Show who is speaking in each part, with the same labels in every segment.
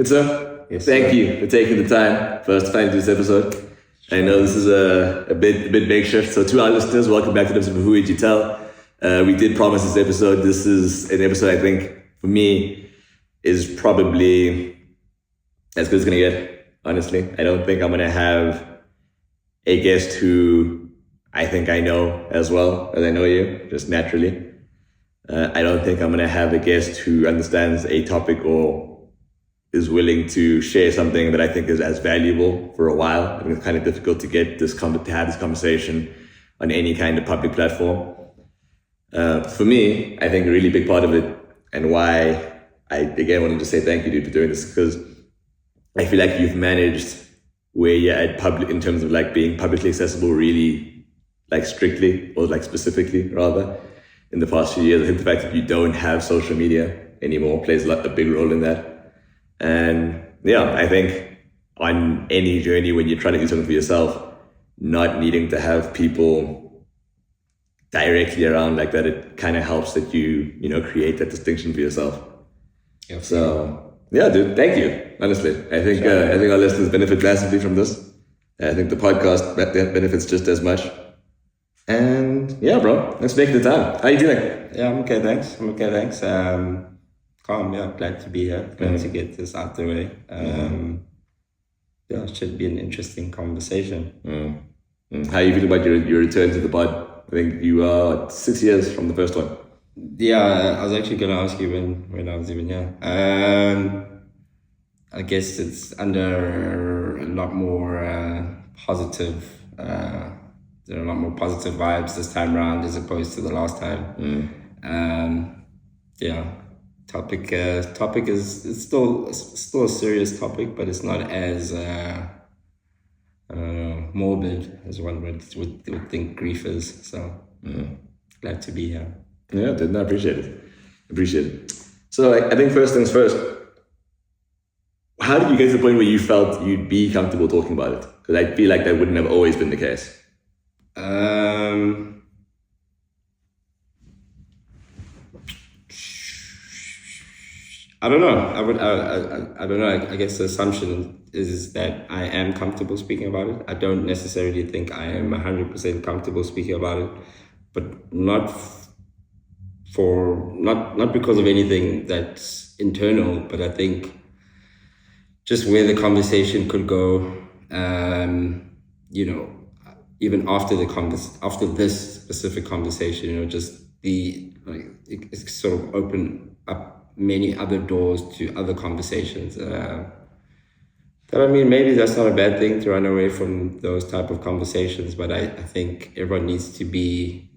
Speaker 1: Good sir.
Speaker 2: Yes,
Speaker 1: Thank
Speaker 2: sir.
Speaker 1: you for taking the time for us to finally do this episode. I know this is a bit makeshift. So to our listeners, welcome back to the episode of Who Would You Tell? We did promise this episode. This is an episode I think, for me, is probably as good as it's going to get, honestly. I don't think I'm going to have a guest who I think I know as well as I know you, just naturally. I don't think I'm going to have a guest who understands a topic or is willing to share something that I think is as valuable for a while. I think it's kind of difficult to get to have this conversation on any kind of public platform. For me, I think a really big part of it, and why I again wanted to say thank you, dude, for doing this, because I feel like you've managed where you're at public in terms of like being publicly accessible really like strictly, or like specifically rather, in the past few years. I think the fact that you don't have social media anymore plays a big role in that. And yeah, I think on any journey when you're trying to do something for yourself, not needing to have people directly around like that, it kind of helps that you create that distinction for yourself.
Speaker 2: Yeah,
Speaker 1: so yeah, dude, thank you. Honestly, I think our listeners benefit massively from this. I think the podcast benefits just as much. And yeah, bro, let's make the time. How you doing?
Speaker 2: Yeah, I'm okay, thanks. Calm, yeah, glad to be here. Glad to get this out the way. Yeah, it should be an interesting conversation.
Speaker 1: How you feel about your return to the pod? I think you are 6 years from the first one.
Speaker 2: Yeah, I was actually going to ask you when I was even here. I guess it's under a lot more positive. There are a lot more positive vibes this time around as opposed to the last time. Yeah, topic is it's still a serious topic, but it's not as morbid as one would think grief is. So glad to be here.
Speaker 1: Yeah, dude, I appreciate it. So I think first things first, how did you get to the point where you felt you'd be comfortable talking about it? Because I feel like that wouldn't have always been the case.
Speaker 2: I don't know. I don't know. I guess the assumption is that I am comfortable speaking about it. I don't necessarily think I am 100% comfortable speaking about it, but not because of anything that's internal, but I think just where the conversation could go, even after this specific conversation, just it sort of open up many other doors to other conversations. But I mean, maybe that's not a bad thing to run away from those type of conversations, but I think everyone needs to be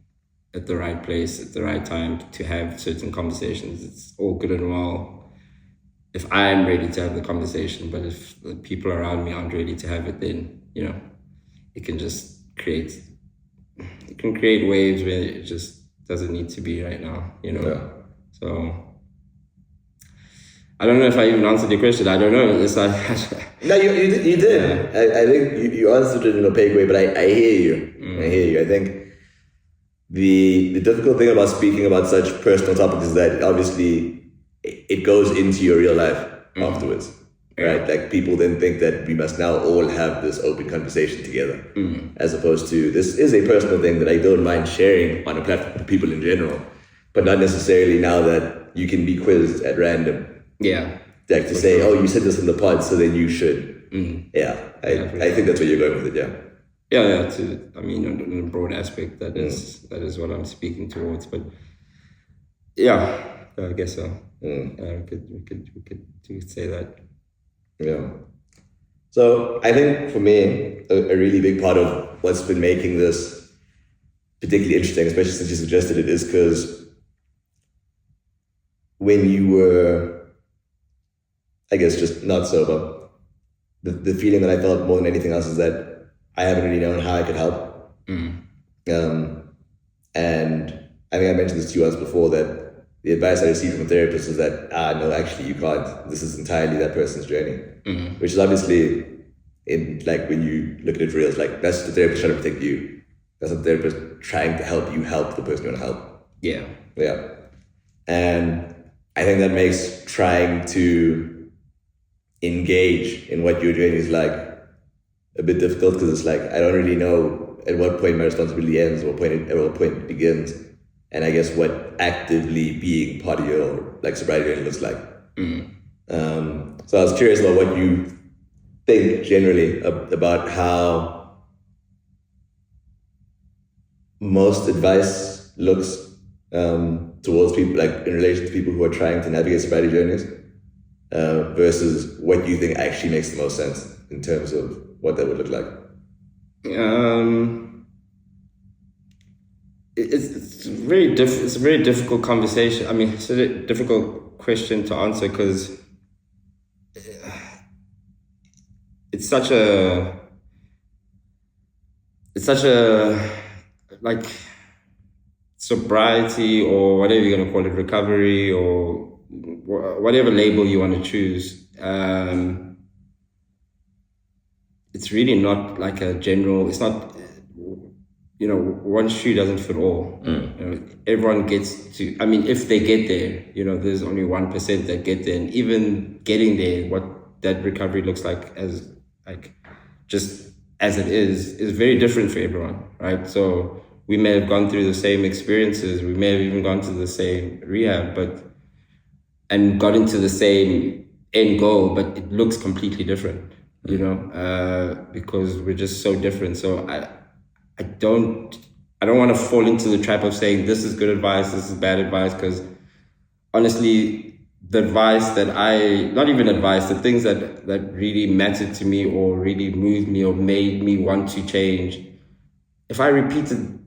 Speaker 2: at the right place at the right time to have certain conversations. It's all good and well if I'm ready to have the conversation, but if the people around me aren't ready to have it, then it can just create waves where it just doesn't need to be right now.
Speaker 1: Yeah.
Speaker 2: So I don't know if I even answered your question. I don't know. It's not.
Speaker 1: No, you did. Yeah. I think you answered it in a opaque way, but I hear you. I hear you. I think the difficult thing about speaking about such personal topics is that obviously it goes into your real life afterwards, right? Like people then think that we must now all have this open conversation together, as opposed to this is a personal thing that I don't mind sharing on a platform to people in general, but not necessarily now that you can be quizzed at random.
Speaker 2: Yeah.
Speaker 1: Like to say, oh, you said this in the pod, so then you should. Yeah, I think that's where you're going with it, yeah.
Speaker 2: Yeah. In a broad aspect, that is what I'm speaking towards. But yeah, I guess so. We could say that.
Speaker 1: Yeah. So I think for me, a really big part of what's been making this particularly interesting, especially since you suggested it, is because when you were, I guess, just not sober, the feeling that I felt more than anything else is that I haven't really known how I could help. And I think I mentioned this to you once before, that the advice I received from a therapist is that, no, actually you can't. This is entirely that person's journey. Which is obviously, when you look at it for real, it's like, that's the therapist trying to protect you. That's the therapist trying to help you help the person you want to help.
Speaker 2: Yeah.
Speaker 1: And I think that makes trying to engage in what you're doing is like a bit difficult, because it's like I don't really know at what point my responsibility ends, at what point it begins, and I guess what actively being part of your like sobriety journey looks like. So I was curious about what you think generally about how most advice looks towards people, like in relation to people who are trying to navigate sobriety journeys, versus what you think actually makes the most sense in terms of what that would look like.
Speaker 2: It's a very difficult conversation. I mean, it's a difficult question to answer, because it's such a like sobriety, or whatever you're going to call it, recovery, or whatever label you want to choose. It's really not like a general, it's not, one shoe doesn't fit all. Everyone gets to, I mean, if they get there, there's only 1% that get there. And even getting there, what that recovery looks like just as it is very different for everyone, right? So we may have gone through the same experiences, we may have even gone to the same rehab, and got into the same end goal, but it looks completely different, because we're just so different. So I don't want to fall into the trap of saying this is good advice, this is bad advice, because honestly, the advice the things that really mattered to me, or really moved me, or made me want to change, if I repeated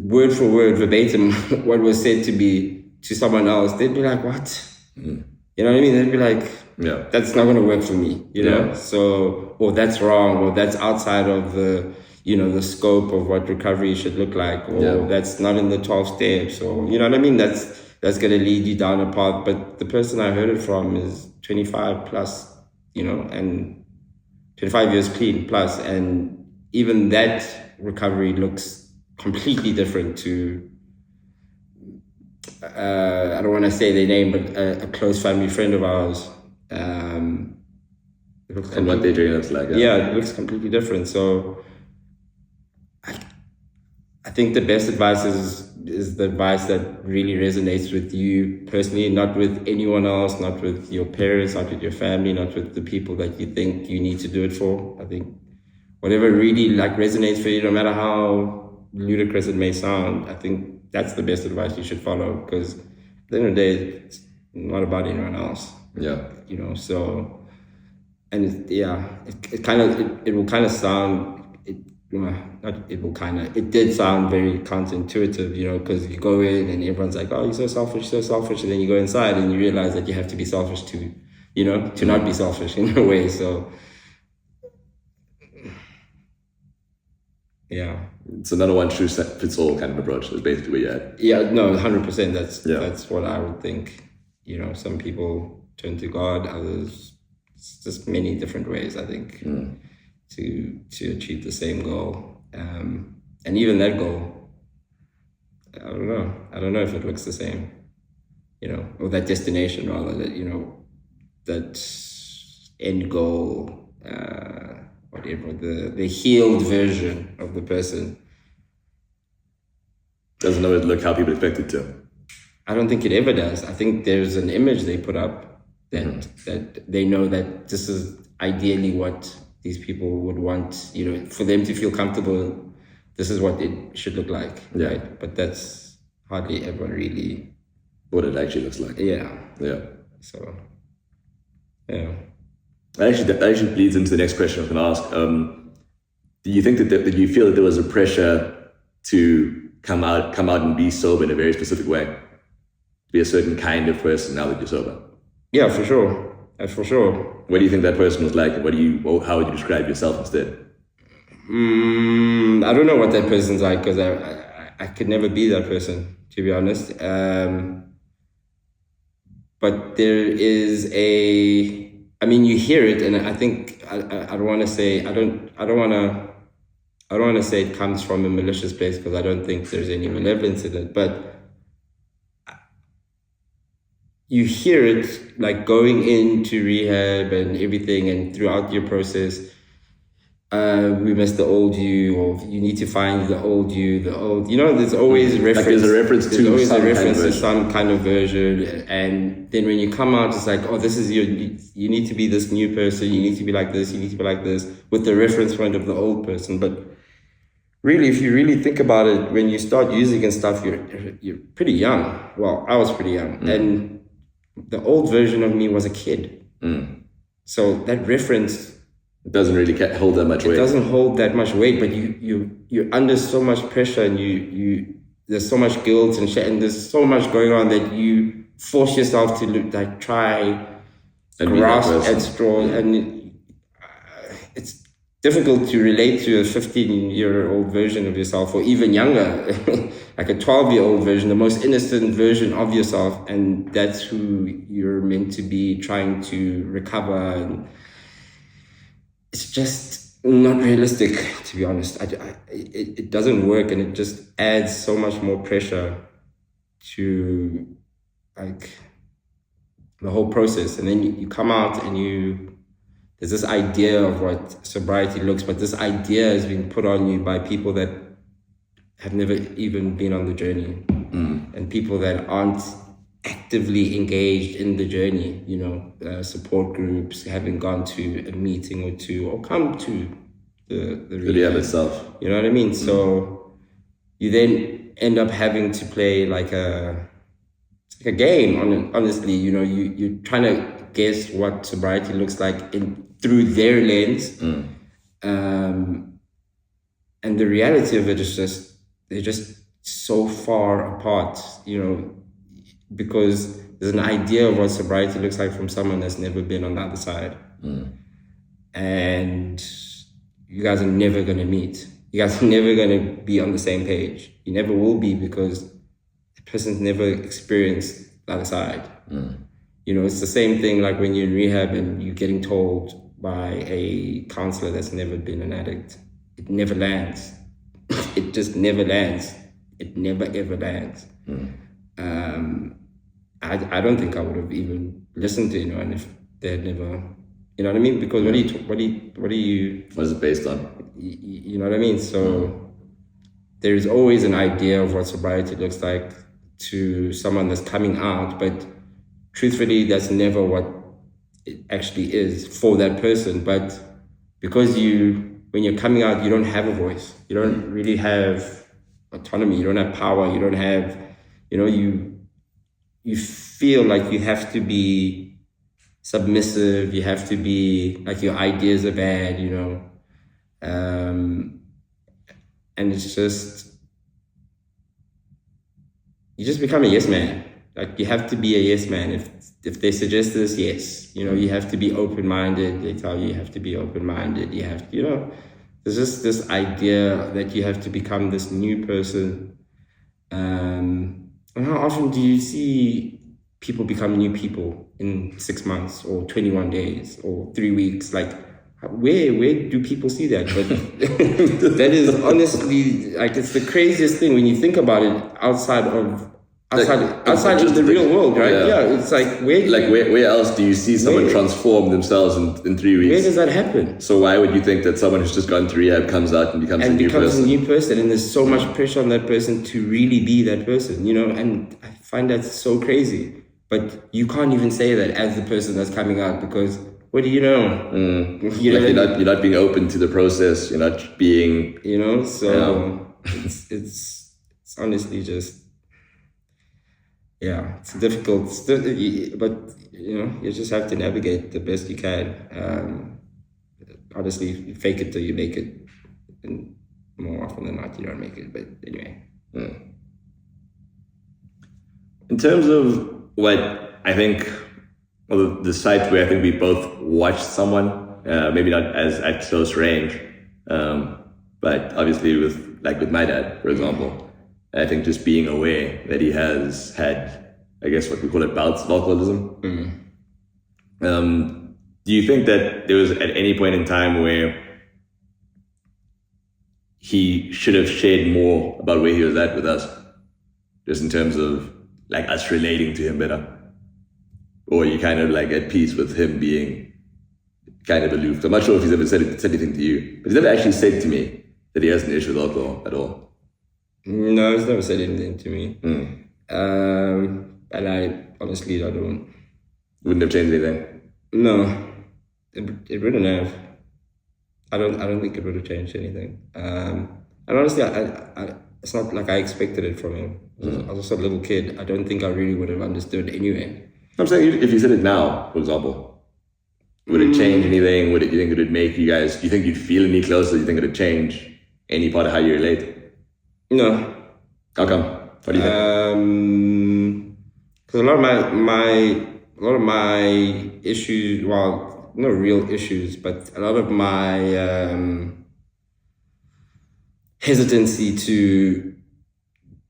Speaker 2: word for word, verbatim, what was said to me to someone else, they'd be like, what? You know what I mean? They'd be like,
Speaker 1: yeah,
Speaker 2: that's not going to work for me, know? So, or that's wrong, or that's outside of the, the scope of what recovery should look like, or that's not in the 12 steps, or, you know what I mean? That's going to lead you down a path. But the person I heard it from is 25 plus, and 25 years clean plus. And even that recovery looks completely different to, I don't want to say their name, but a close family friend of ours.
Speaker 1: And what they're doing looks like.
Speaker 2: Yeah, it looks completely different. So I think the best advice is the advice that really resonates with you personally, not with anyone else, not with your parents, not with your family, not with the people that you think you need to do it for. I think whatever really resonates for you, no matter how ludicrous it may sound, I think that's the best advice you should follow, because at the end of the day, it's not about anyone else.
Speaker 1: Yeah.
Speaker 2: So, and it will kind of sound, it did sound very counterintuitive, because you go in and everyone's like, oh, you're so selfish, and then you go inside and you realize that you have to be selfish to not be selfish in a way. So yeah.
Speaker 1: So not a one shoe fits all kind of approach is basically where you're at.
Speaker 2: Yeah, no, 100%. That's what I would think. Some people turn to God, others, it's just many different ways, I think, to achieve the same goal. And even that goal, I don't know if it looks the same, or that destination rather, that end goal, whatever, the healed version of the person.
Speaker 1: Doesn't always look how people expect it to.
Speaker 2: I don't think it ever does. I think there's an image they put up that they know that this is ideally what these people would want, for them to feel comfortable. This is what it should look like, right? But that's hardly ever really
Speaker 1: what it actually looks like.
Speaker 2: Yeah.
Speaker 1: So,
Speaker 2: yeah.
Speaker 1: That actually bleeds into the next question I was going to ask. Do you think that you feel that there was a pressure to come out and be sober in a very specific way, to be a certain kind of person now that you're sober?
Speaker 2: Yeah, for sure. For sure.
Speaker 1: What do you think that person was like? How would you describe yourself instead?
Speaker 2: I don't know what that person's like, because I could never be that person, to be honest. But there is you hear it, and I think I don't want to say it comes from a malicious place, because I don't think there's any malevolence in it. But you hear it like going into rehab and everything, and throughout your process, we miss the old you, or you need to find the old you, there's always a reference.
Speaker 1: Like there's a reference
Speaker 2: there's
Speaker 1: to
Speaker 2: always
Speaker 1: some
Speaker 2: a reference
Speaker 1: kind of
Speaker 2: to some kind of version. And then when you come out, it's like, oh, this is you need to be this new person, you need to be like this, you need to be like this, with the reference point of the old person. But really, if you really think about it, when you start using and stuff, you're pretty young. Well, I was pretty young. And the old version of me was a kid. So that reference,
Speaker 1: it doesn't really hold that much weight.
Speaker 2: It doesn't hold that much weight, but you're under so much pressure, and there's so much guilt and shit, and there's so much going on that you force yourself to like try and grasp at straw, and it's difficult to relate to a 15-year-old version of yourself, or even younger, like a 12-year-old version, the most innocent version of yourself, and that's who you're meant to be trying to recover. And it's just not realistic, to be honest. It doesn't work, and it just adds so much more pressure to like the whole process. And then you come out and there's this idea of what sobriety looks, but this idea has been put on you by people that have never even been on the journey, and people that aren't actively engaged in the journey, support groups, having gone to a meeting or two, or come to the
Speaker 1: rehab itself.
Speaker 2: You know what I mean? So you then end up having to play like a game. Honestly, you're trying to guess what sobriety looks like through their lens, and the reality of it is they're just so far apart, because there's an idea of what sobriety looks like from someone that's never been on the other side. And you guys are never going to meet. You guys are never going to be on the same page. You never will be, because the person's never experienced the other side. It's the same thing like when you're in rehab and you're getting told by a counselor that's never been an addict. It never lands. It just never lands. It never ever lands. I don't think I would have even listened to anyone if they had never, you know what I mean? Because what is
Speaker 1: it based on?
Speaker 2: You know what I mean? So there's always an idea of what sobriety looks like to someone that's coming out, but truthfully, that's never what it actually is for that person. But because when you're coming out, you don't have a voice. You don't really have autonomy. You don't have power. You don't have, you feel like you have to be submissive. You have to be like your ideas are bad, and it's just, you just become a yes man. Like you have to be a yes man. If they suggest this, yes, you have to be open-minded. They tell you have to be open-minded. You have to, there's just this idea that you have to become this new person. And how often do you see people become new people in 6 months or 21 days or 3 weeks? Like, where do people see that? But that is honestly, like, it's the craziest thing when you think about it outside of the real world, right? Yeah, it's like
Speaker 1: where else do you see someone transform themselves in 3 weeks?
Speaker 2: Where does that happen?
Speaker 1: So why would you think that someone who's just gone to rehab comes out and becomes a new person?
Speaker 2: And there's so much pressure on that person to really be that person, and I find that so crazy. But you can't even say that as the person that's coming out, because what do you know?
Speaker 1: You're not being open to the process. You're not being,
Speaker 2: So it's honestly just. Yeah, it's difficult, but you just have to navigate the best you can. Honestly, you fake it till you make it, and more often than not, you don't make it. But anyway,
Speaker 1: in terms of what I think, well, the site where I think we both watched someone, maybe not as at close range, but obviously with my dad, for example. I think just being aware that he has had, I guess what we call it, bouts of alcoholism. Do you think that there was at any point in time where he should have shared more about where he was at with us, just in terms of like us relating to him better? or you kind of like at peace with him being kind of aloof? I'm not sure if he's ever said anything to you, but he's never actually said to me that he has an issue with alcohol at all.
Speaker 2: No, he's never said anything to me. And I honestly, I don't.
Speaker 1: Wouldn't have changed anything.
Speaker 2: No, it wouldn't have. I don't think it would have changed anything. And honestly, I it's not like I expected it from him. I was just a little kid. I don't think I really would have understood anyway.
Speaker 1: I'm saying if you said it now, for example, would it change anything? Do you think it would make you guys? Do you think you'd feel any closer? Do you think it would change any part of how you relate?
Speaker 2: No.
Speaker 1: How come? What do you think?
Speaker 2: Because a lot of my issues, well, no real issues, but a lot of my hesitancy to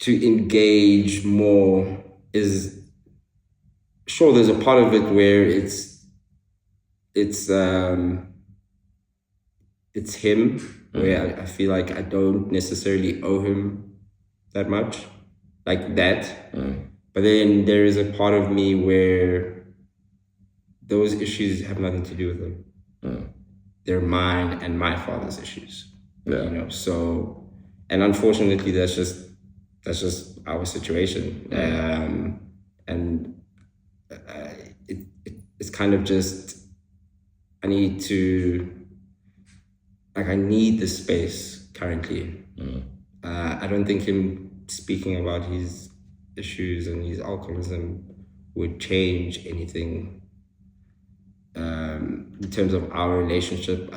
Speaker 2: engage more is, sure, there's a part of it where it's him, where I feel like I don't necessarily owe him that much, like that. But then there is a part of me where those issues have nothing to do with him. They're mine and my father's issues.
Speaker 1: Yeah.
Speaker 2: You know, so, and unfortunately that's just our situation. And it's kind of just, I need the space currently. I don't think him speaking about his issues and his alcoholism would change anything in terms of our relationship.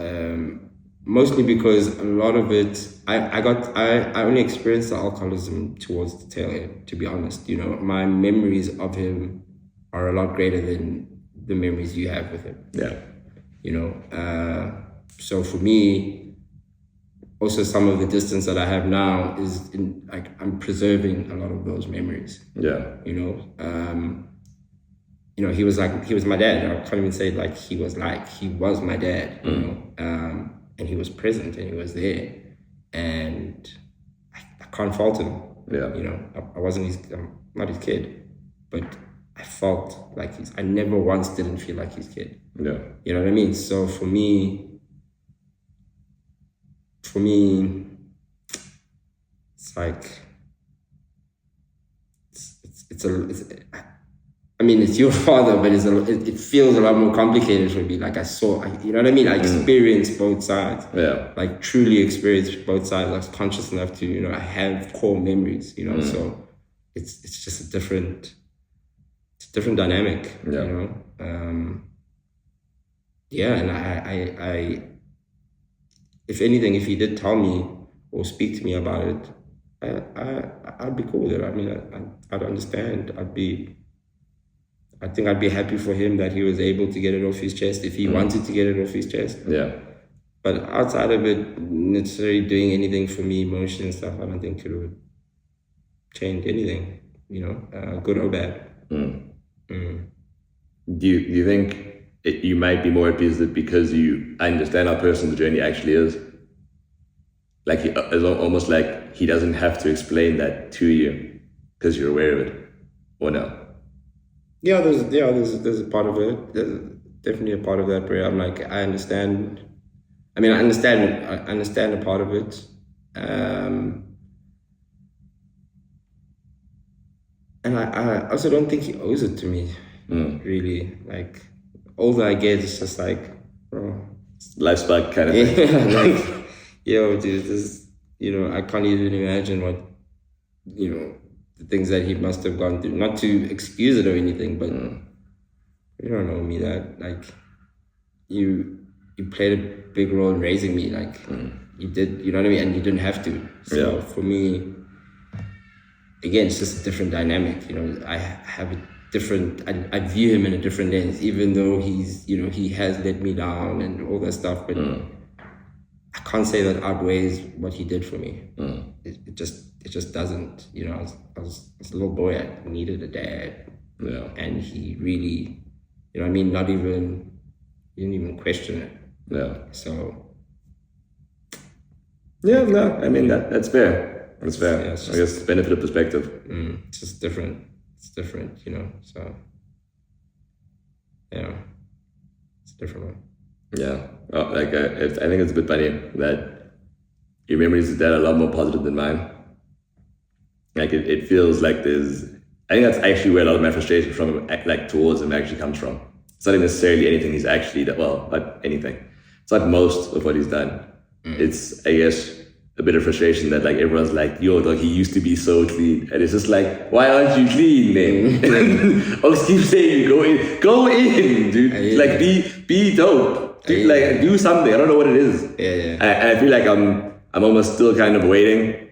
Speaker 2: Mostly because a lot of it, I only experienced the alcoholism towards the tail end, to be honest. You know, my memories of him are a lot greater than the memories you have with him.
Speaker 1: Yeah.
Speaker 2: You know, so for me, also some of the distance that I have now is in, like, I'm preserving a lot of those memories.
Speaker 1: Yeah.
Speaker 2: You know, he was my dad. I can't even say he was my dad, you know, and he was present and he was there, and I can't fault him.
Speaker 1: Yeah.
Speaker 2: You know, I'm not his kid, but I felt like I never once didn't feel like his kid.
Speaker 1: Yeah.
Speaker 2: You know what I mean? So for me, it's like, I mean, it's your father, but it feels a lot more complicated for me. Like you know what I mean? I experienced both sides.
Speaker 1: Yeah.
Speaker 2: Like truly experienced both sides. I was conscious enough to, you know, I have core memories, you know, so it's just a different dynamic,
Speaker 1: Yeah.
Speaker 2: you know? Yeah, and I if anything, if he did tell me or speak to me about it, I'd be cool with it. I mean, I'd understand. I think I'd be happy for him that he was able to get it off his chest if he wanted to get it off his chest.
Speaker 1: Yeah.
Speaker 2: But outside of it, necessarily doing anything for me, emotion and stuff, I don't think it would change anything, you know, good or bad.
Speaker 1: Do you think you might be more at peace with it because you understand how personal the journey actually is? Like it's almost like he doesn't have to explain that to you because you're aware of it, or no?
Speaker 2: Yeah, there's a part of it. There's definitely a part of that where I'm like, I understand. I mean, I understand a part of it. And I also don't think he owes it to me, really. Like, all that I get is just like, bro.
Speaker 1: Life spark kind of thing.
Speaker 2: Yeah, like, yo, dude, this, you know, I can't even imagine what, you know, the things that he must have gone through. Not to excuse it or anything, but you don't know me that. Like, you played a big role in raising me. Like, you did, you know what I mean? And you didn't have to. So for me, again, it's just a different dynamic. You know, I have a different, I view him in a different lens, even though he's, you know, he has let me down and all that stuff. But I can't say that outweighs what he did for me. It just doesn't. You know, I was a little boy. I needed a dad.
Speaker 1: Yeah. And
Speaker 2: he really, you know what I mean? He didn't even question it.
Speaker 1: Yeah.
Speaker 2: So.
Speaker 1: Yeah, no, I mean, that's fair. That's fair.
Speaker 2: Yeah,
Speaker 1: I guess benefit of perspective.
Speaker 2: It's just different. It's different, you know, so. it's a different one.
Speaker 1: Yeah. I think it's a bit funny that your memories of that are a lot more positive than mine. Like it feels like I think that's actually where a lot of my frustration from like towards him actually comes from. It's not necessarily anything he's actually done. Well, not anything. It's not most of what he's done. It's, I guess, a bit of frustration that like everyone's like, yo, dog, he used to be so clean. And it's just like, why aren't you clean, man? I'll keep saying go in, dude. Like be dope. Dude, like do something. I don't know what it is. I feel like I'm almost still kind of waiting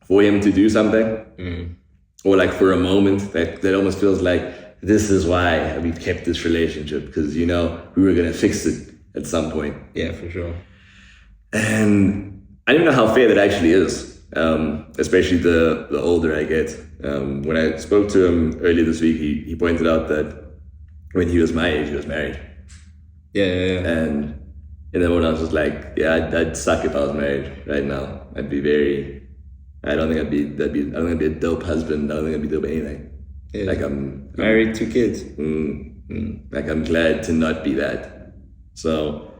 Speaker 1: for him to do something. Or like for a moment that almost feels like this is why we've kept this relationship, because we were gonna fix it at some point.
Speaker 2: Yeah, for sure.
Speaker 1: And I don't know how fair that actually is, especially the older I get. When I spoke to him earlier this week, he pointed out that when he was my age, he was married.
Speaker 2: Yeah.
Speaker 1: And in that moment, I was just like, yeah, I'd suck if I was married right now. I'd be very. I don't think I'd be a dope husband. I don't think I'd be dope anything.
Speaker 2: Yeah.
Speaker 1: Like I'm
Speaker 2: married, 2 kids.
Speaker 1: Like I'm glad to not be that. So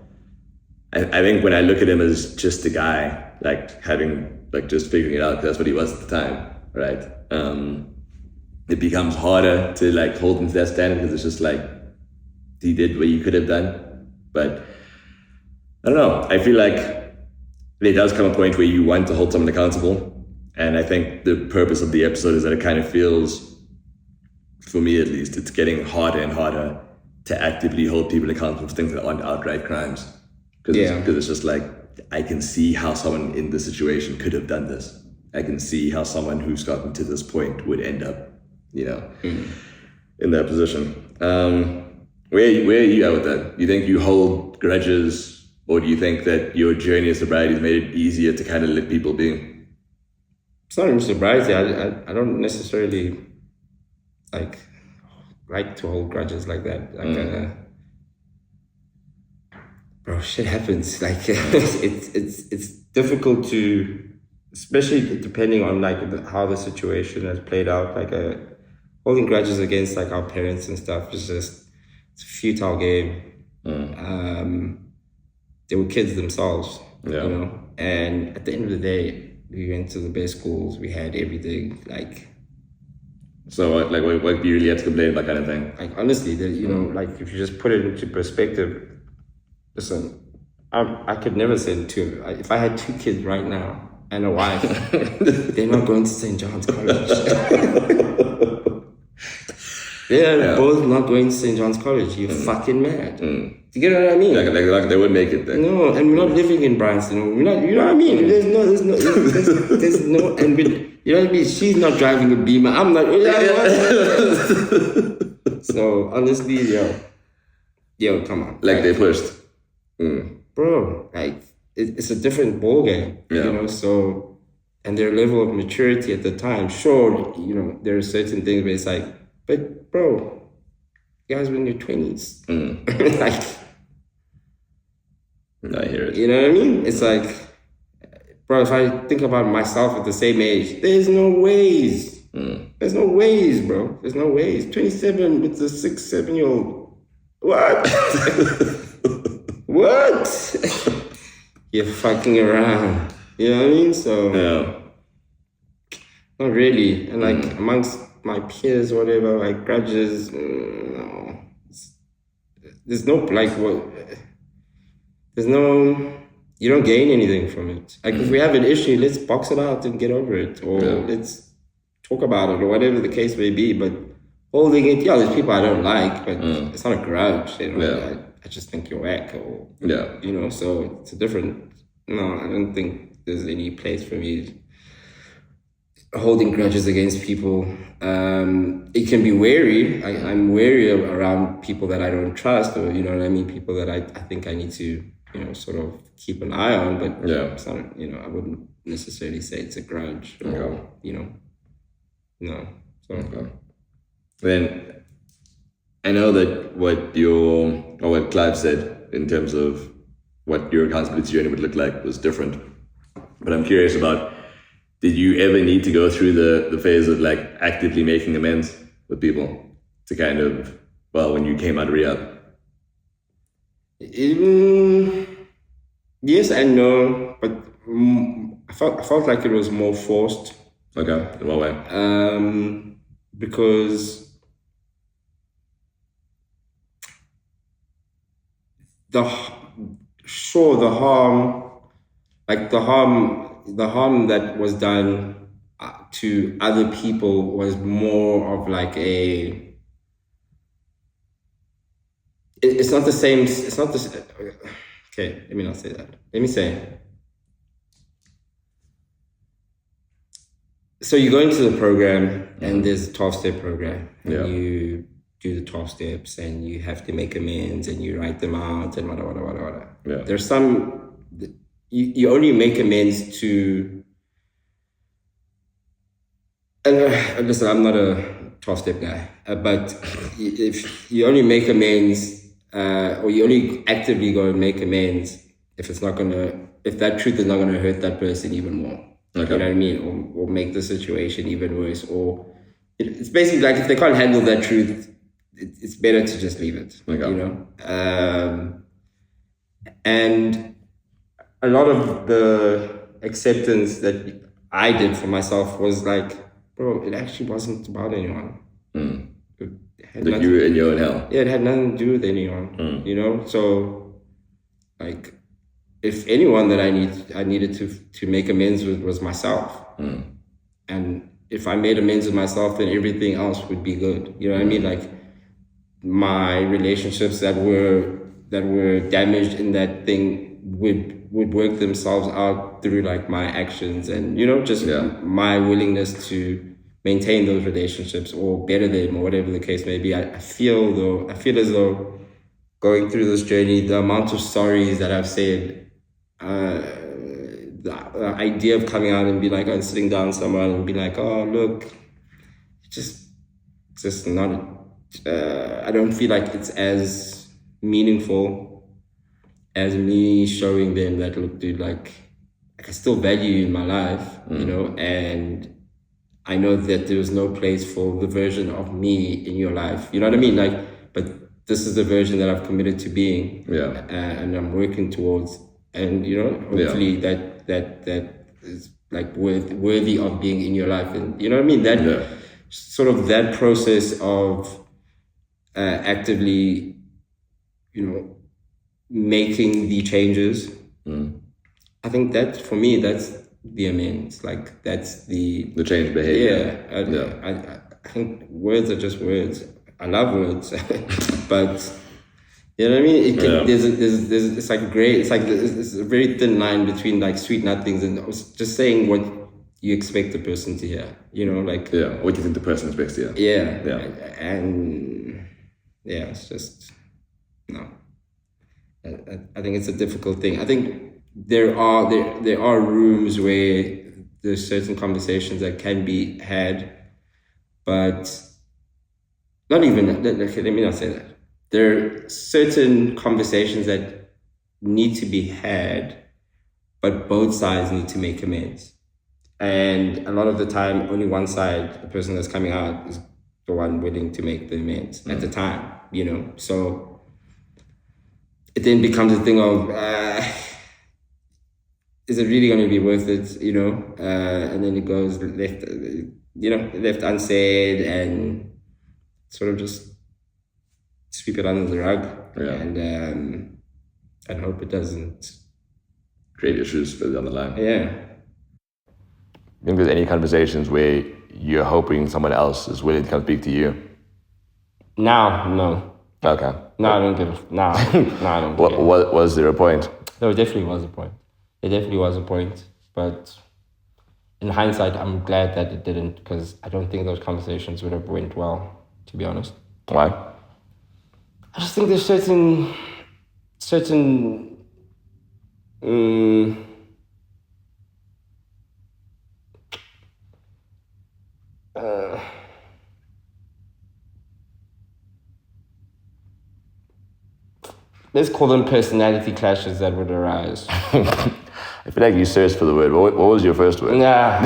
Speaker 1: I think when I look at him as just a guy, like having like just figuring it out, because that's what he was at the time, right? It becomes harder to like hold him to that standard, because it's just like he did what you could have done. But I don't know. I feel like there does come a point where you want to hold someone accountable. And I think the purpose of the episode is that it kind of feels, for me at least, it's getting harder and harder to actively hold people accountable for things that aren't outright crimes. Because it's just like, I can see how someone in this situation could have done this. I can see how someone who's gotten to this point would end up, in that position. Where are you at with that? Do you think you hold grudges, or do you think that your journey of sobriety has made it easier to kind of let people be?
Speaker 2: It's not even sobriety. I don't necessarily like to hold grudges like that. Like, bro, shit happens. Like, it's difficult to, especially depending on like how the situation has played out. Like, holding grudges against like our parents and stuff is it's a futile game. They were kids themselves, and at the end of the day, we went to the best schools. We had everything. Like,
Speaker 1: so what do you really have to complain about, kind of thing?
Speaker 2: Like, honestly, like if you just put it into perspective, listen, I could never send two. If I had 2 kids right now and a wife, they're not going to St. John's College. They're both not going to St. John's College. You're fucking mad. Do you get what I mean?
Speaker 1: Like they would make it then.
Speaker 2: No, and we're not living in Bryanston. We're not, you know what I mean? There's no, and you know what I mean? She's not driving a Beamer. I'm not. So honestly, yo, come on.
Speaker 1: Like they pushed.
Speaker 2: Bro, like it's a different ball game. So, and their level of maturity at the time, sure, there are certain things where it's like, but bro, you guys were in your 20s. Like,
Speaker 1: I hear it.
Speaker 2: You know what I mean? It's like, bro, if I think about myself at the same age, there's no ways. There's no ways, bro. There's no ways. 27 with a 6-7-year-old. What? What? You're fucking around. You know what I mean? So, not really. And like amongst my peers or whatever, like grudges, no. There's no, like, what? There's no, you don't gain anything from it. Like, if we have an issue, let's box it out and get over it. Or let's talk about it, or whatever the case may be. But holding it, there's people I don't like, but it's not a grudge. I just think you're whack, or, so it's a different, no, I don't think there's any place for me holding grudges against people. It can be wary. I'm wary around people that I don't trust, or, people that I think I need to, sort of keep an eye on, but it's not, I wouldn't necessarily say it's a grudge or, no. So.
Speaker 1: Okay. Then I know that what Clive said in terms of what your accountability journey would look like was different, but I'm curious about, did you ever need to go through the phase of like actively making amends with people to kind of Well, when you came out of rehab?
Speaker 2: Yes and no, but I felt like it was more forced.
Speaker 1: Okay, in what way?
Speaker 2: Because the harm that was done to other people was more of like it's not the same. It's not the. Okay, let me not say that. Let me say. So you go into the program, and there's a 12-step program, and you do the 12 steps, and you have to make amends, and you write them out, and whatever.
Speaker 1: Yeah.
Speaker 2: There's some you only make amends to. And listen, I'm not a 12-step guy, but if you only make amends. Or you only actively go and make amends if that truth is not gonna hurt that person even more. Okay. You know what I mean? Or make the situation even worse. Or it's basically like if they can't handle that truth, it's better to just leave it. Okay. You know? And a lot of the acceptance that I did for myself was like, bro, it actually wasn't about anyone.
Speaker 1: Like you were in your own hell.
Speaker 2: Yeah, it had nothing to do with anyone. You know, so like, if anyone that I needed to make amends with was myself, and if I made amends with myself, then everything else would be good. You know what I mean? Like my relationships that were damaged in that thing would work themselves out through like my actions and just my willingness to maintain those relationships or better them or whatever the case may be. I feel as though going through this journey, the amount of sorries that I've said, the idea of coming out and be like, and sitting down with someone and be like, oh, look, just not, I don't feel like it's as meaningful as me showing them that, look, dude, like I still value you in my life, and I know that there was no place for the version of me in your life. You know what I mean? Like, but this is the version that I've committed to being. Yeah. And I'm working towards. And, hopefully that is like worthy of being in your life. And you know what I mean? That sort of that process of actively, making the changes. I think that for me, that's the amends. Like that's the
Speaker 1: change behavior.
Speaker 2: I think words are just words. I love words, but you know what I mean. There's it's like gray. It's like it's a very thin line between like sweet nothings and just saying what you expect the person to hear. Like
Speaker 1: what you think the person expects to hear.
Speaker 2: And it's just no. I think it's a difficult thing. I think there are rooms where there's certain conversations that can be had, but not even, let me not say that. There are certain conversations that need to be had, but both sides need to make amends. And a lot of the time, only one side, the person that's coming out, is the one willing to make the amends at the time, So it then becomes a thing of, is it really going to be worth it, and then it goes left unsaid and sort of just sweep it under the rug and hope it doesn't
Speaker 1: create issues further down the line.
Speaker 2: Yeah.
Speaker 1: You think there's any conversations where you're hoping someone else is willing to come speak to you?
Speaker 2: No.
Speaker 1: Okay.
Speaker 2: No, I don't get it. No, I don't get it.
Speaker 1: Was there a point?
Speaker 2: No, it definitely was a point. It definitely was a point, but in hindsight, I'm glad that it didn't, because I don't think those conversations would have went well, to be honest.
Speaker 1: Why?
Speaker 2: I just think there's certain let's call them personality clashes that would arise.
Speaker 1: I feel like you searched for the word. What was your first word?
Speaker 2: No.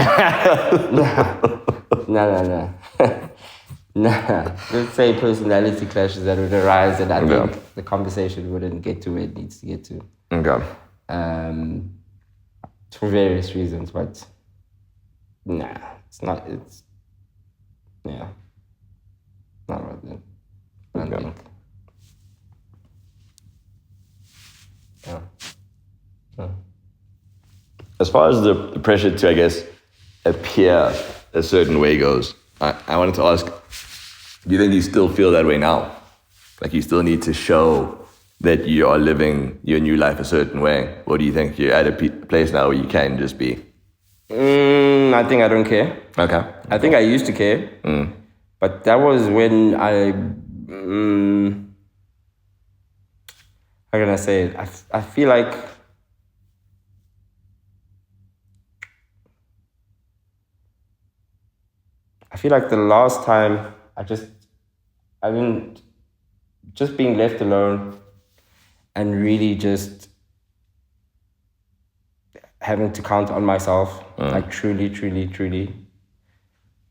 Speaker 2: Nah, let's say personality clashes that would arise, and I
Speaker 1: Okay.
Speaker 2: think the conversation wouldn't get to where it needs to get to.
Speaker 1: Okay.
Speaker 2: For various reasons, but nah, it's not. It's yeah, not worth it. I don't think. Yeah.
Speaker 1: As far as the pressure to, I guess, appear a certain way goes, I wanted to ask, do you think you still feel that way now? Like you still need to show that you are living your new life a certain way? Or do you think you're at a place now where you can just be?
Speaker 2: I think I don't care.
Speaker 1: Okay.
Speaker 2: I think I used to care. But that was when how can I say it? I feel like the last time I didn't, just being left alone and really just having to count on myself, like truly,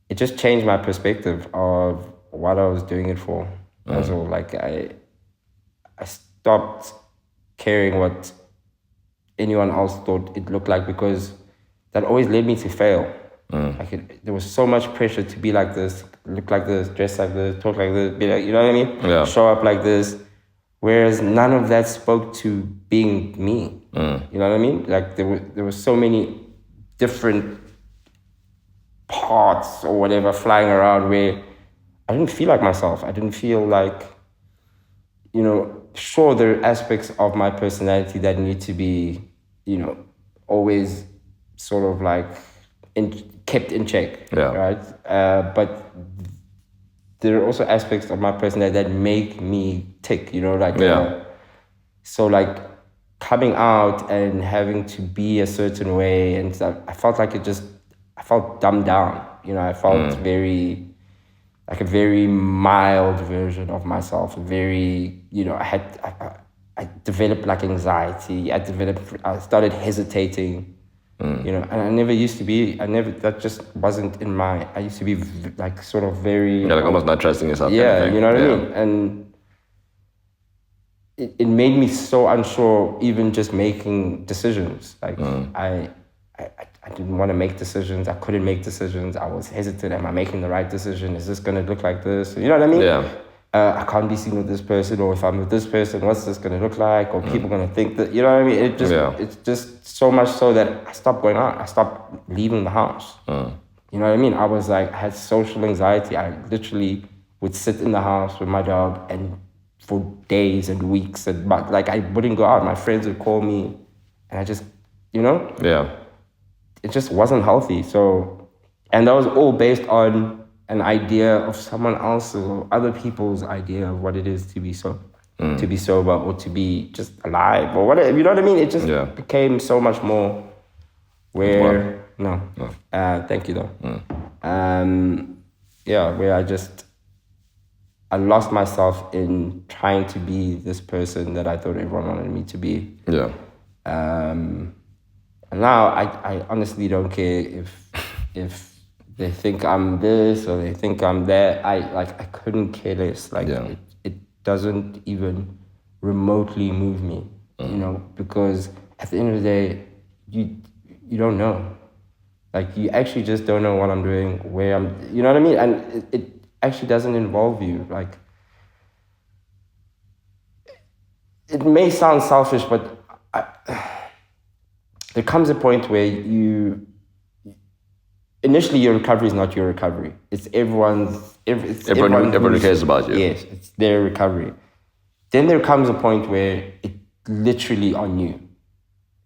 Speaker 2: it just changed my perspective of what I was doing it for. That's all. Like I stopped caring what anyone else thought it looked like, because that always led me to fail. Like there was so much pressure to be like this, look like this, dress like this, talk like this, be like, you know what I mean?
Speaker 1: Yeah.
Speaker 2: Show up like this. Whereas none of that spoke to being me. You know what I mean? Like there were so many different parts or whatever flying around where I didn't feel like myself. I didn't feel like, sure, there are aspects of my personality that need to be, always sort of like kept in check, right? But there are also aspects of my personality that make me tick, so like coming out and having to be a certain way and stuff, I felt like I felt dumbed down, I felt very, like a very mild version of myself, very, I developed like anxiety, I started hesitating, and I never used to be, that just wasn't in I used to be like sort of very...
Speaker 1: Like almost not trusting yourself.
Speaker 2: Yeah,
Speaker 1: kind of
Speaker 2: you know what I mean? And it made me so unsure even just making decisions. Like I didn't want to make decisions. I couldn't make decisions. I was hesitant. Am I making the right decision? Is this going to look like this? You know what I mean?
Speaker 1: Yeah.
Speaker 2: I can't be seen with this person, or if I'm with this person, what's this going to look like? Or people going to think that, you know what I mean? It's just so much so that I stopped going out. I stopped leaving the house. You know what I mean? I had social anxiety. I literally would sit in the house with my dog and for days and weeks, and like I wouldn't go out. My friends would call me and I just,
Speaker 1: Yeah.
Speaker 2: it just wasn't healthy. So, and that was all based on an idea of someone else's or other people's idea of what it is to be to be sober or to be just alive or whatever. You know what I mean? It just became so much more where thank you though. Where I lost myself in trying to be this person that I thought everyone wanted me to be.
Speaker 1: Yeah.
Speaker 2: And now I honestly don't care if they think I'm this or they think I'm that. I couldn't care less. It doesn't even remotely move me, because at the end of the day, you don't know. Like you actually just don't know what I'm doing, where I'm, you know what I mean? And it actually doesn't involve you. Like it may sound selfish, but there comes a point where initially your recovery is not your recovery. It's everyone
Speaker 1: who cares about you.
Speaker 2: Yes, it's their recovery. Then there comes a point where it's literally on you.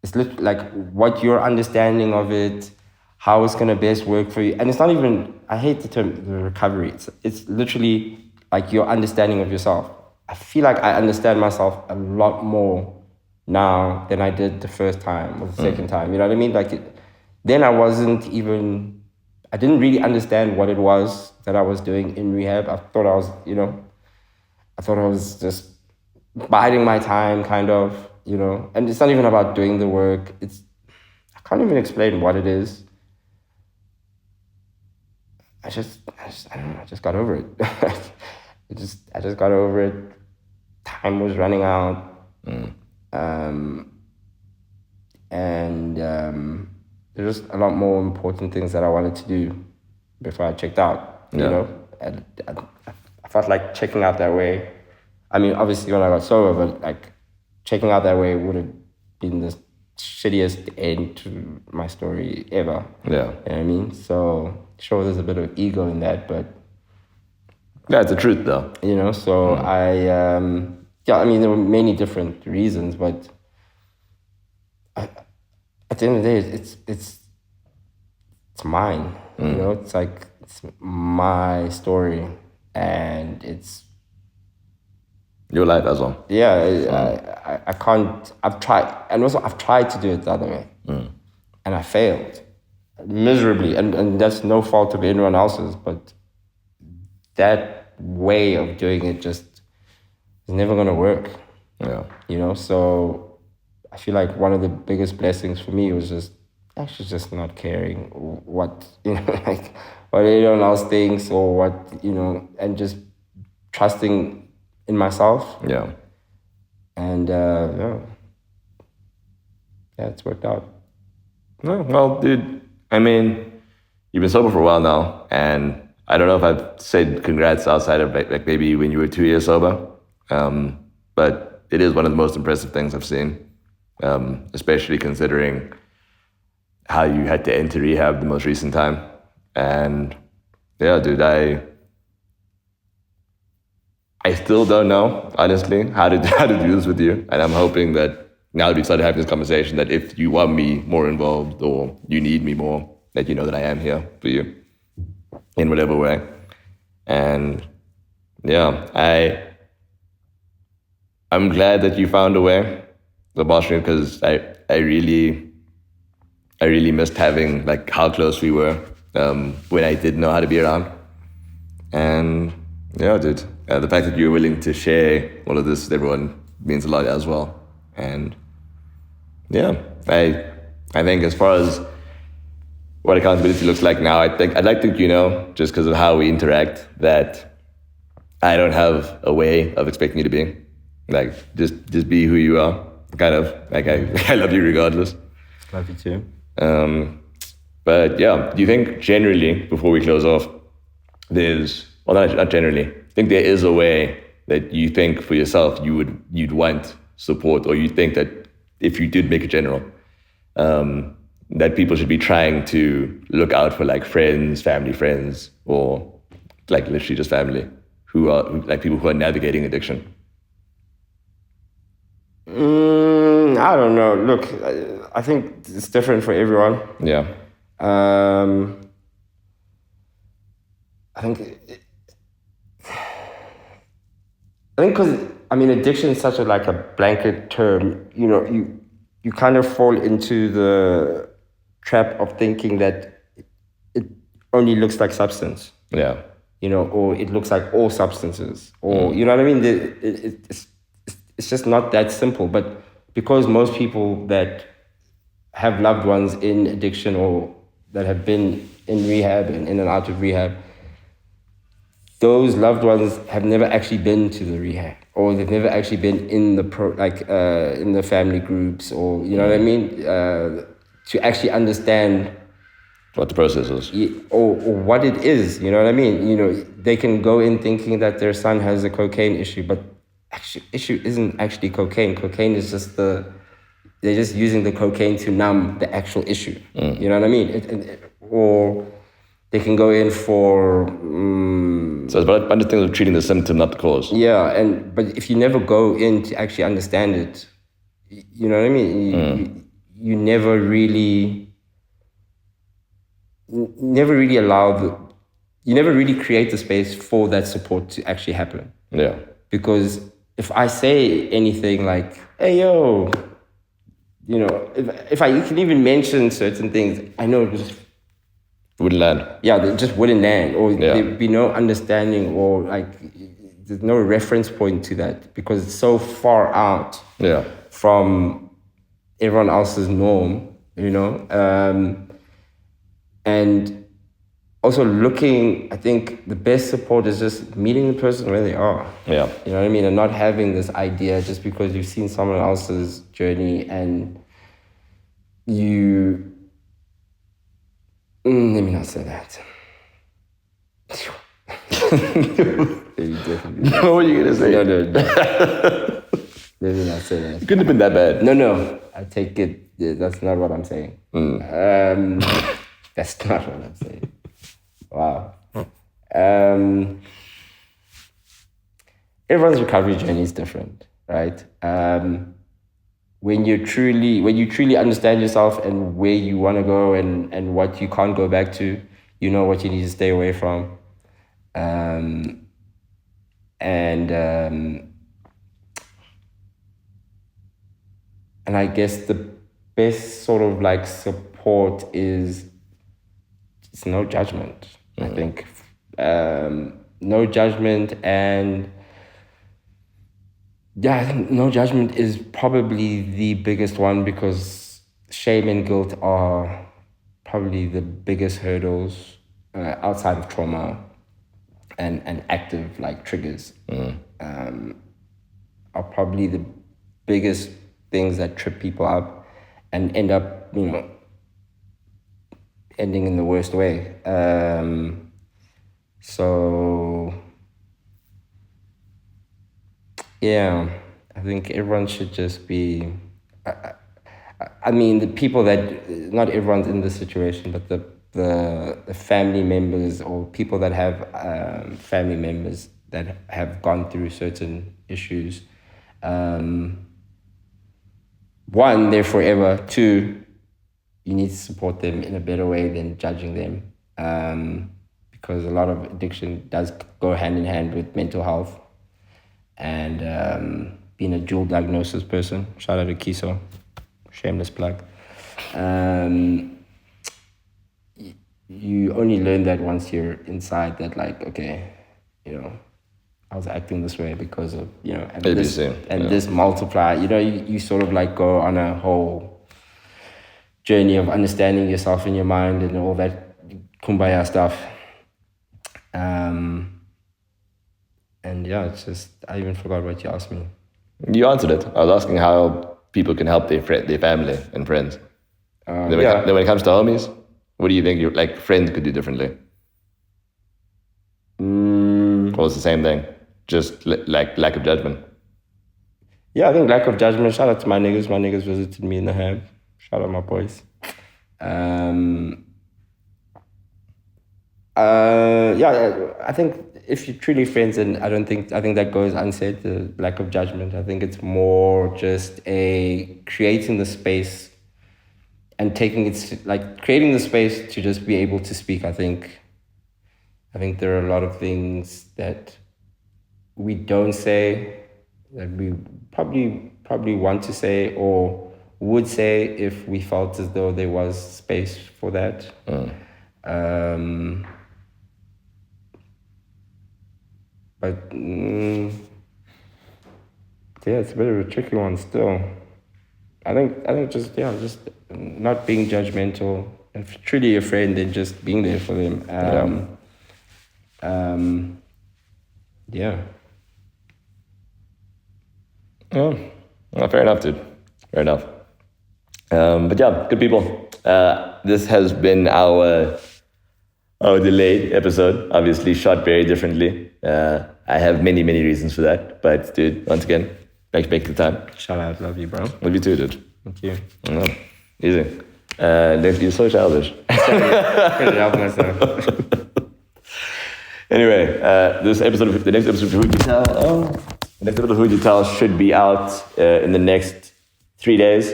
Speaker 2: It's like what your understanding of it, how it's gonna best work for you. And it's not even, I hate the term the recovery. It's literally like your understanding of yourself. I feel like I understand myself a lot more now than I did the first time or the second time. You know what I mean? Then I didn't really understand what it was that I was doing in rehab. I thought I was just biding my time, kind of, and it's not even about doing the work. I can't even explain what it is. I don't know, I just got over it. I just got over it. Time was running out. And there's just a lot more important things that I wanted to do before I checked out. You know, and I felt like checking out that way. I mean, obviously when I got sober, but like checking out that way would have been the shittiest end to my story ever.
Speaker 1: Yeah.
Speaker 2: You know what I mean? So sure, there's a bit of ego in that, but
Speaker 1: yeah, it's the truth though.
Speaker 2: You know, so I mean, there were many different reasons, but at the end of the day, it's mine. You know, it's like it's my story, and it's
Speaker 1: your life as well.
Speaker 2: Yeah, I can't. I've tried to do it the other way, and I failed miserably, and that's no fault of anyone else's, but that way of doing it just is never gonna work.
Speaker 1: Yeah,
Speaker 2: you know, so I feel like one of the biggest blessings for me was just actually just not caring what, you know, like what anyone else thinks or what, you know, and just trusting in myself.
Speaker 1: Yeah.
Speaker 2: And it's worked out.
Speaker 1: No, well, dude, I mean, you've been sober for a while now, and I don't know if I've said congrats outside of like maybe when you were 2 years sober, but it is one of the most impressive things I've seen, especially considering how you had to enter rehab the most recent time. And yeah, dude, I still don't know, honestly, how to do this with you. And I'm hoping that now that we started having this conversation, that if you want me more involved or you need me more, that you know that I am here for you in whatever way. And yeah, I'm glad that you found a way, Sebastian, because I really missed having like how close we were when I didn't know how to be around. And yeah, dude, the fact that you're willing to share all of this with everyone means a lot as well. And yeah, I think as far as what accountability looks like now, I'd like to think, you know, just because of how we interact, that I don't have a way of expecting you to be. Like, just be who you are, kind of. Like, I love you regardless.
Speaker 2: Love you too.
Speaker 1: But yeah, do you think generally, before we close off, not generally, I think there is a way that you think for yourself you'd want support, or you think that if you did make a general, that people should be trying to look out for like family friends, or like literally just family, who are like people who are navigating addiction?
Speaker 2: I don't know. Look, I think it's different for everyone.
Speaker 1: Yeah.
Speaker 2: I think because addiction is such a blanket term. You know, you kind of fall into the trap of thinking that it only looks like substance.
Speaker 1: Yeah.
Speaker 2: You know, or it looks like all substances, or you know what I mean. It's just not that simple. But because most people that have loved ones in addiction or that have been in rehab and in and out of rehab, those loved ones have never actually been to the rehab, or they've never actually been in the in the family groups, or you know what I mean, to actually understand
Speaker 1: what the process is,
Speaker 2: or what it is. You know what I mean? You know, they can go in thinking that their son has a cocaine issue, but actually, issue isn't actually cocaine. Cocaine is just they're just using the cocaine to numb the actual issue. You know what I mean? Or they can go in for.
Speaker 1: So it's about understanding, treating the symptom, not the cause.
Speaker 2: Yeah, but if you never go in to actually understand it, you know what I mean? You never really allow you never really create the space for that support to actually happen.
Speaker 1: Yeah.
Speaker 2: Because if I say anything like, hey, yo, you know, if I can even mention certain things, I know it just
Speaker 1: wouldn't land.
Speaker 2: Yeah, they just wouldn't land, or there'd be no understanding, or there's no reference point to that because it's so far out from everyone else's norm, you know. And also looking, I think the best support is just meeting the person where they are.
Speaker 1: Yeah.
Speaker 2: You know what I mean? And not having this idea just because you've seen someone else's journey and you... let me not say that.
Speaker 1: What were you going to say?
Speaker 2: No. Let me not say that.
Speaker 1: It couldn't have been that bad.
Speaker 2: No. I take it. Yeah, that's not what I'm saying. That's not what I'm saying. Wow. Everyone's recovery journey is different, right? When you truly understand yourself and where you want to go and what you can't go back to, you know what you need to stay away from. And I guess the best sort of like support is it's no judgment. I think no judgment, and I think no judgment is probably the biggest one, because shame and guilt are probably the biggest hurdles outside of trauma and active like triggers. Are probably the biggest things that trip people up and end up, ending in the worst way. So yeah, I think everyone should just be, I mean, the people that, not everyone's in this situation, but the family members or people that have family members that have gone through certain issues. One, they're forever. Two, you need to support them in a better way than judging them. Because a lot of addiction does go hand in hand with mental health. And being a dual diagnosis person, shout out to Kiso, shameless plug. You only learn that once you're inside, that like, okay, I was acting this way because of, and this multiply, you sort of like go on a whole journey of understanding yourself in your mind and all that kumbaya stuff. And yeah, it's just, I even forgot what you asked me.
Speaker 1: You answered it. I was asking how people can help their family and friends. Then when it comes to homies, what do you think your friends could do differently? Or it's the same thing, just lack of judgment?
Speaker 2: Yeah, I think lack of judgment. Shout out to my niggas. My niggas visited me in the hab. Shout out my boys. I think if you're truly friends, and I think that goes unsaid, the lack of judgment. I think it's more just creating the space and creating the space to just be able to speak. I think there are a lot of things that we don't say that we probably want to say or would say if we felt as though there was space for that. But it's a bit of a tricky one still. I think just not being judgmental, and if you're truly a friend, then just being there for them.
Speaker 1: Well, fair enough, dude. Fair enough. But yeah, good people. This has been our delayed episode, obviously shot very differently. I have many, many reasons for that. But dude, once again, thanks for making the time.
Speaker 2: Shout out, love you, bro.
Speaker 1: Love you too, dude.
Speaker 2: Thank you.
Speaker 1: Easy. You're so childish.
Speaker 2: Couldn't help myself.
Speaker 1: Anyway, the next episode of Who You Tell should be out in the next 3 days.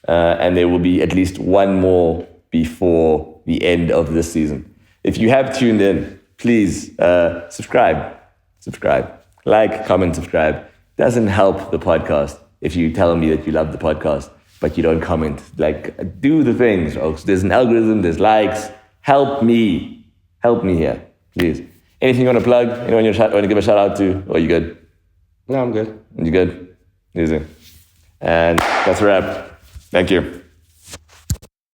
Speaker 1: And there will be at least one more before the end of this season. If you have tuned in, please subscribe, like, comment, subscribe. Doesn't help the podcast if you tell me that you love the podcast, but you don't comment. Do the things, folks. There's an algorithm, there's likes. Help me here, please. Anything you want to plug? Anyone you want to give a shout out to? Or you good?
Speaker 2: No, I'm good.
Speaker 1: You good? Easy. And that's a wrap. Thank you.